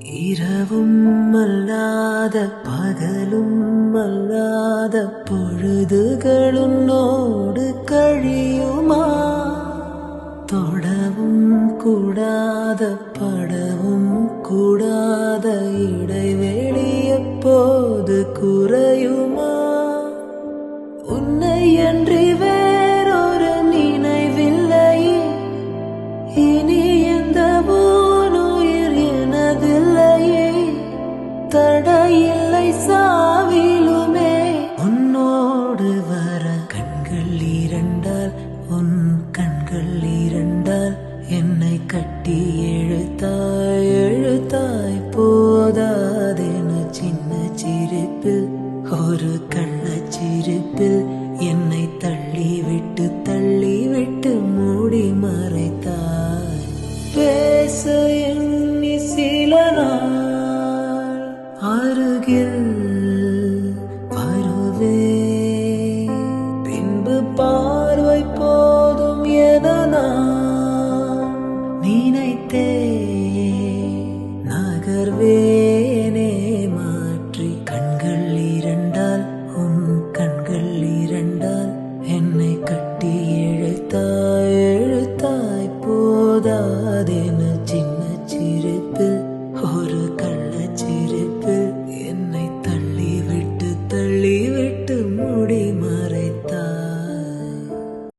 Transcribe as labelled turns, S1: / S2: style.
S1: இரவும் அல்லாத பகலும் அல்லாத பொழுதுகளுன்னோடு கழியுமா? தொடவும் கூடாத படவும் கூடாத இடைவெளி எப்போது குறையுமா? உன்னை அன்றி வேறொரு நினைவில்லையே, இனி எந்த ஊனுயிர் எனதில்லையே, தடையில்லை சாவிலுமே. உன்னோடு வர கண்கள் இரண்டால், உன் கண்கள் இரண்டால் என்னை கட்டி எழுத்தாய் எழுத்தாய் போதாதென சின்ன சிரிப்பில், ஒரு கள்ளச்சிரிப்பில் என்னை தள்ளிவிட்டு மூடி மறைத்தாய். பேச எண்ணி சில நாள் அருகில் வருவே, பின்பு பார்வை போதும் என நான் நினைத்தே நகர்வேனே மாற்றி. கண்கள் இரண்டால், உன் கண்கள் இரண்டால் என்னை கட்டி எழுத்தாய் போதாதென சின்ன சிரிப்பில் ஒரு